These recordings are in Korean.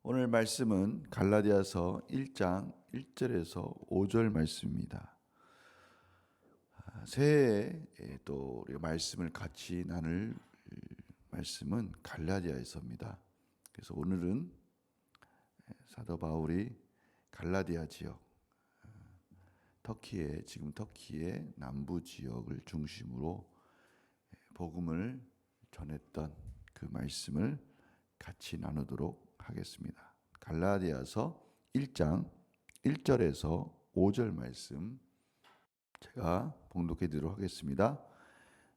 오늘 말씀은 갈라디아서 1장 1절에서 5절 말씀입니다. 새해에 또 우리 말씀을 같이 나눌 말씀은 갈라디아에서입니다. 그래서 오늘은 사도 바울이 갈라디아 지역, 지금 터키의 남부 지역을 중심으로 복음을 전했던 그 말씀을 같이 나누도록 하겠습니다. 갈라디아서 1장 1절에서 5절 말씀 제가 봉독해 드리도록 하겠습니다.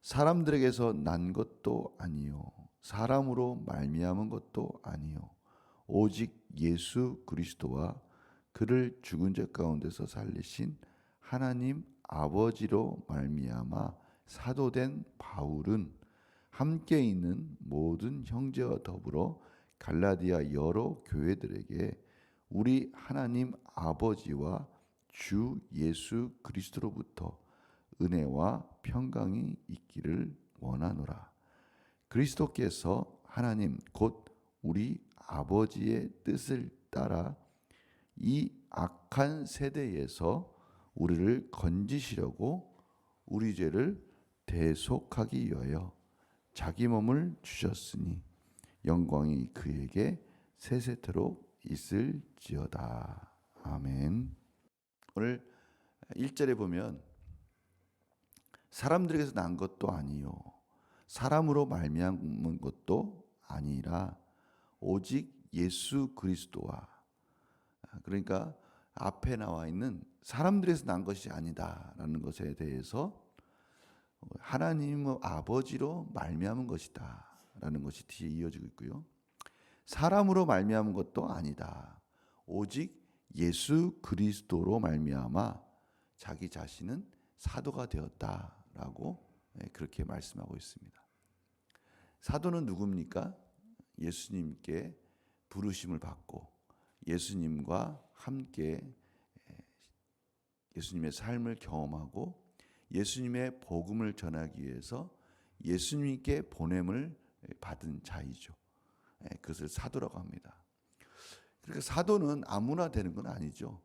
사람들에게서 난 것도 아니요 사람으로 말미암은 것도 아니요 오직 예수 그리스도와 그를 죽은 자 가운데서 살리신 하나님 아버지로 말미암아 사도된 바울은 함께 있는 모든 형제와 더불어 갈라디아 여러 교회들에게 우리 하나님 아버지와 주 예수 그리스도로부터 은혜와 평강이 있기를 원하노라. 그리스도께서 하나님 곧 우리 아버지의 뜻을 따라 이 악한 세대에서 우리를 건지시려고 우리 죄를 대속하기 위하여 자기 몸을 주셨으니 영광이 그에게 세세토록 있을지어다. 아멘. 오늘 1절에 보면 사람들에게서 난 것도 아니요 사람으로 말미암은 것도 아니라 오직 예수 그리스도와, 그러니까 앞에 나와 있는 사람들에서 난 것이 아니다라는 것에 대해서 하나님의 아버지로 말미암은 것이다라는 것이 뒤에 이어지고 있고요. 사람으로 말미암은 것도 아니다. 오직 예수 그리스도로 말미암아 자기 자신은 사도가 되었다라고 그렇게 말씀하고 있습니다. 사도는 누굽니까? 예수님께 부르심을 받고 예수님과 함께 예수님의 삶을 경험하고 예수님의 복음을 전하기 위해서 예수님께 보냄을 받은 자이죠. 그것을 사도라고 합니다. 그러니까 사도는 아무나 되는 건 아니죠.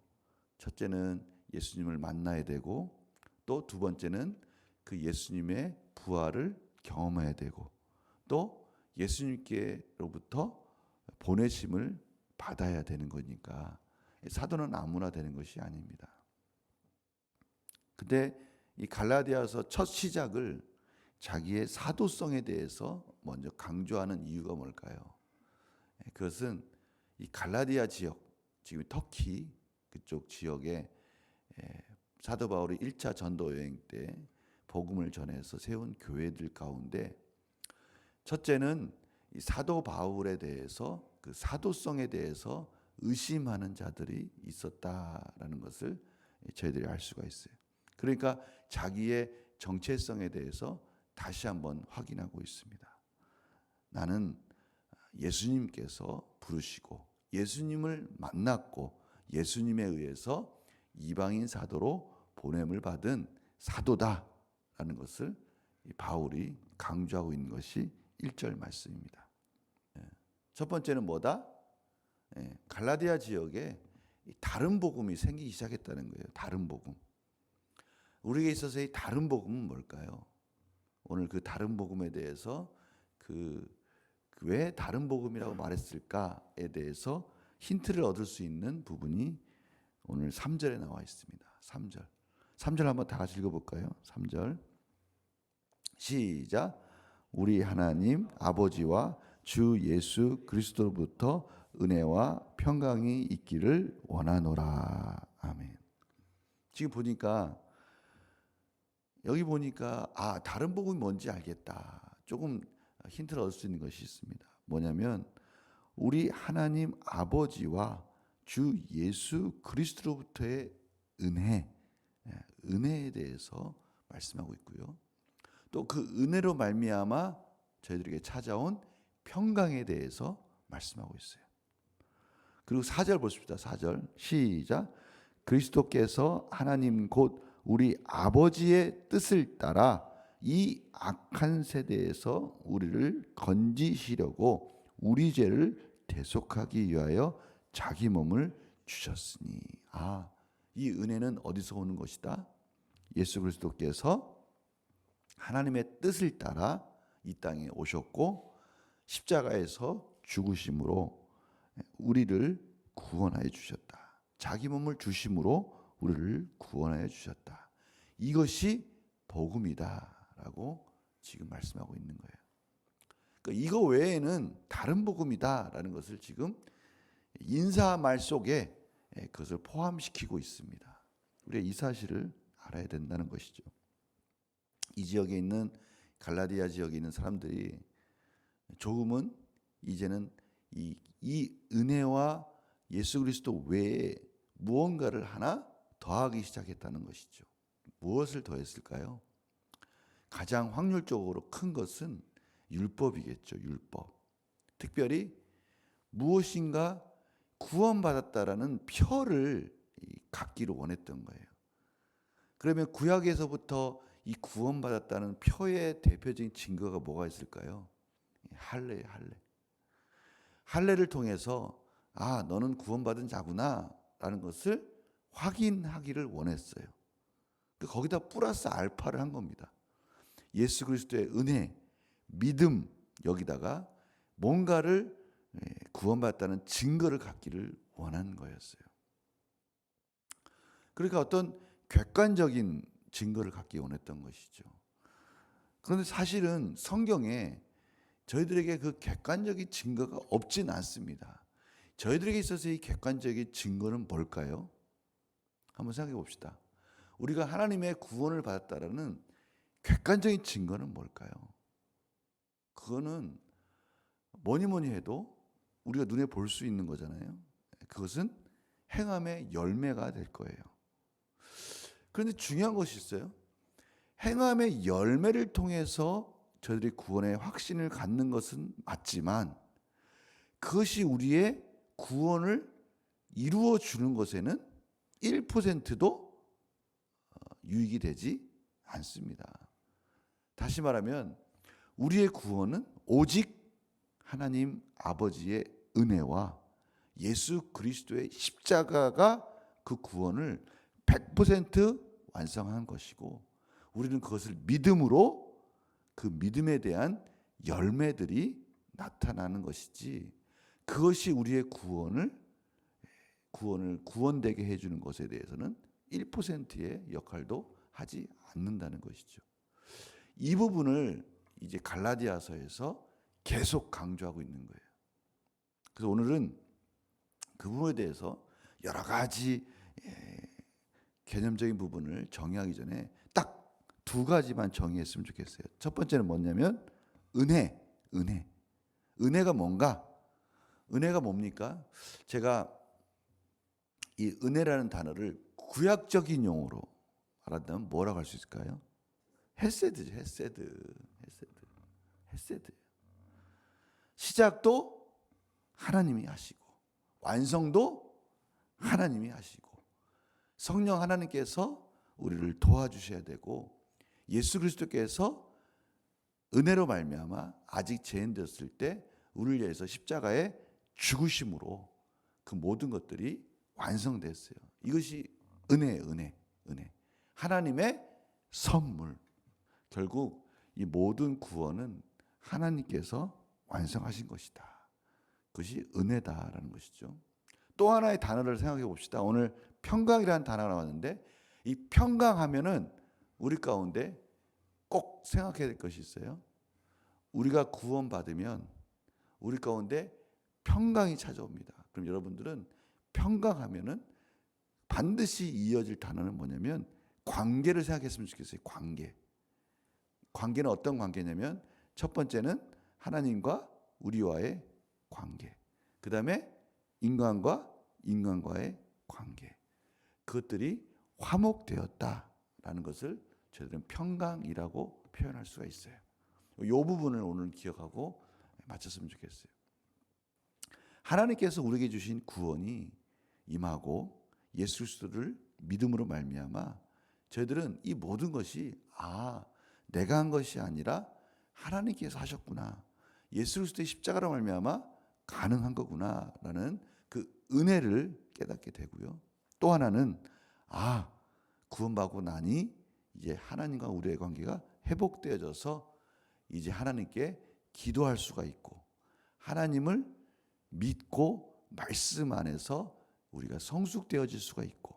첫째는 예수님을 만나야 되고 또 두 번째는 그 예수님의 부활을 경험해야 되고 또 예수님께로부터 보내심을 받아야 되는 거니까 사도는 아무나 되는 것이 아닙니다. 근데 이 갈라디아서 첫 시작을 자기의 사도성에 대해서 먼저 강조하는 이유가 뭘까요? 그것은 이 갈라디아 지역, 지금 터키 그쪽 지역에 사도 바울이 1차 전도 여행 때 복음을 전해서 세운 교회들 가운데 첫째는 이 사도 바울에 대해서 그 사도성에 대해서 의심하는 자들이 있었다라는 것을 저희들이 알 수가 있어요. 그러니까 자기의 정체성에 대해서 다시 한번 확인하고 있습니다. 나는 예수님께서 부르시고 예수님을 만났고 예수님에 의해서 이방인 사도로 보냄을 받은 사도다라는 것을 바울이 강조하고 있는 것이 1절 말씀입니다. 첫 번째는 뭐다? 갈라디아 지역에 다른 복음이 생기기 시작했다는 거예요. 다른 복음. 우리에게 있어서의 다른 복음은 뭘까요? 오늘 그 다른 복음에 대해서 왜 다른 복음이라고 말했을까에 대해서 힌트를 얻을 수 있는 부분이 오늘 3절에 나와 있습니다. 3절. 3절 한번 다 같이 읽어볼까요? 3절. 시작. 우리 하나님 아버지와 주 예수 그리스도로부터 은혜와 평강이 있기를 원하노라. 아멘. 지금 보니까 여기 보니까 다른 복음이 뭔지 알겠다. 조금 힌트를 얻을 수 있는 것이 있습니다. 뭐냐면 우리 하나님 아버지와 주 예수 그리스도로부터의 은혜에 대해서 말씀하고 있고요. 또 그 은혜로 말미암아 저희들에게 찾아온 평강에 대해서 말씀하고 있어요. 그리고 4절 보십시다. 4절 시작. 그리스도께서 하나님 곧 우리 아버지의 뜻을 따라 이 악한 세대에서 우리를 건지시려고 우리 죄를 대속하기 위하여 자기 몸을 주셨으니. 이 은혜는 어디서 오는 것이다? 예수 그리스도께서 하나님의 뜻을 따라 이 땅에 오셨고 십자가에서 죽으심으로 우리를 구원하여 주셨다. 자기 몸을 주심으로 우리를 구원하여 주셨다. 이것이 복음이다라고 지금 말씀하고 있는 거예요. 그러니까 이거 외에는 다른 복음이다라는 것을 지금 인사말 속에 그것을 포함시키고 있습니다. 우리가 이 사실을 알아야 된다는 것이죠. 이 지역에 있는 갈라디아 지역에 있는 사람들이 조금은 이제는 이 은혜와 예수 그리스도 외에 무언가를 하나 더하기 시작했다는 것이죠. 무엇을 더했을까요? 가장 확률적으로 큰 것은 율법이겠죠. 율법. 특별히 무엇인가 구원받았다라는 표를 갖기를 원했던 거예요. 그러면 구약에서부터 이 구원받았다는 표의 대표적인 증거가 뭐가 있을까요? 할례예요. 할례를 통해서 너는 구원받은 자구나 라는 것을 확인하기를 원했어요. 거기다 플러스 알파를 한 겁니다. 예수 그리스도의 은혜, 믿음, 여기다가 뭔가를 구원받았다는 증거를 갖기를 원한 거였어요. 그러니까 어떤 객관적인 증거를 갖기 원했던 것이죠. 그런데 사실은 성경에 저희들에게 그 객관적인 증거가 없진 않습니다. 저희들에게 있어서 이 객관적인 증거는 뭘까요? 한번 생각해 봅시다. 우리가 하나님의 구원을 받았다라는 객관적인 증거는 뭘까요? 그거는 뭐니 해도 우리가 눈에 볼 수 있는 거잖아요. 그것은 행함의 열매가 될 거예요. 그런데 중요한 것이 있어요. 행함의 열매를 통해서 저희들이 구원의 확신을 갖는 것은 맞지만 그것이 우리의 구원을 이루어 주는 것에는 1%도 유익이 되지 않습니다. 다시 말하면 우리의 구원은 오직 하나님 아버지의 은혜와 예수 그리스도의 십자가가 그 구원을 100% 완성한 것이고 우리는 그것을 믿음으로 그 믿음에 대한 열매들이 나타나는 것이지 그것이 우리의 구원되게 해주는 것에 대해서는 1%의 역할도 하지 않는다는 것이죠. 이 부분을 이제 갈라디아서에서 계속 강조하고 있는 거예요. 그래서 오늘은 그 부분에 대해서 여러 가지 개념적인 부분을 정의하기 전에 딱 두 가지만 정의했으면 좋겠어요. 첫 번째는 뭐냐면 은혜가 뭔가? 은혜가 뭡니까? 제가 이 은혜라는 단어를 구약적인 용어로 알았다면 뭐라고 할 수 있을까요? 헤세드죠. 헤세드. 시작도 하나님이 하시고 완성도 하나님이 하시고 성령 하나님께서 우리를 도와주셔야 되고 예수 그리스도께서 은혜로 말미암아 아직 죄인되었을 때 우리를 위해서 십자가에 죽으심으로 그 모든 것들이 완성됐어요. 이것이 은혜예요. 은혜. 하나님의 선물. 결국 이 모든 구원은 하나님께서 완성하신 것이다. 그것이 은혜다라는 것이죠. 또 하나의 단어를 생각해 봅시다. 오늘 평강이라는 단어가 나왔는데 이 평강하면은 우리 가운데 꼭 생각해야 될 것이 있어요. 우리가 구원받으면 우리 가운데 평강이 찾아옵니다. 그럼 여러분들은 평강하면은 반드시 이어질 단어는 뭐냐면 관계를 생각했으면 좋겠어요. 관계는 어떤 관계냐면 첫 번째는 하나님과 우리와의 관계. 그 다음에 인간과 인간과의 관계. 그것들이 화목되었다라는 것을 저희들은 평강이라고 표현할 수가 있어요. 이 부분을 오늘 기억하고 마쳤으면 좋겠어요. 하나님께서 우리에게 주신 구원이 임하고 예수 그리스도를 믿음으로 말미암아 저희들은 이 모든 것이 내가 한 것이 아니라 하나님께서 하셨구나. 예수 그리스도의 십자가로 말미암아 가능한 거구나라는 그 은혜를 깨닫게 되고요. 또 하나는 구원받고 나니 이제 하나님과 우리의 관계가 회복되어져서 이제 하나님께 기도할 수가 있고 하나님을 믿고 말씀 안에서 우리가 성숙되어질 수가 있고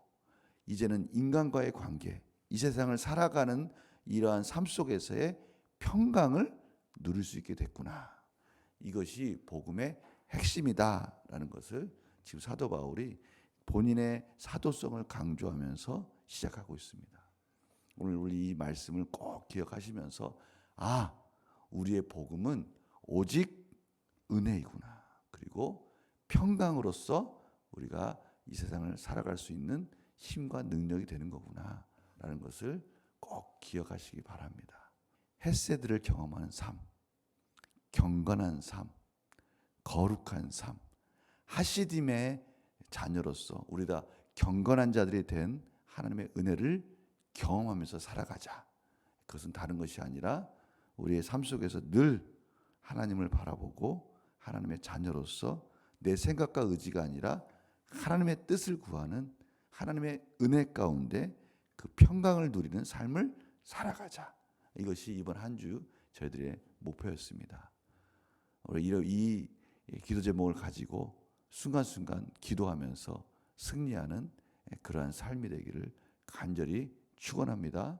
이제는 인간과의 관계, 이 세상을 살아가는 이러한 삶 속에서의 평강을 누릴 수 있게 됐구나. 이것이 복음의 핵심이다라는 것을 지금 사도 바울이 본인의 사도성을 강조하면서 시작하고 있습니다. 오늘 우리 이 말씀을 꼭 기억하시면서 우리의 복음은 오직 은혜이구나. 그리고 평강으로서 우리가 이 세상을 살아갈 수 있는 힘과 능력이 되는 거구나 라는 것을 꼭 기억하시기 바랍니다. 헤세드를 경험하는 삶, 경건한 삶, 거룩한 삶, 하시딤의 자녀로서 우리가 경건한 자들이 된 하나님의 은혜를 경험하면서 살아가자. 그것은 다른 것이 아니라 우리의 삶 속에서 늘 하나님을 바라보고 하나님의 자녀로서 내 생각과 의지가 아니라 하나님의 뜻을 구하는 하나님의 은혜 가운데 그 평강을 누리는 삶을 살아가자. 이것이 이번 한 주 저희들의 목표였습니다. 우리 이 기도 제목을 가지고 순간순간 기도하면서 승리하는 그러한 삶이 되기를 간절히 축원합니다.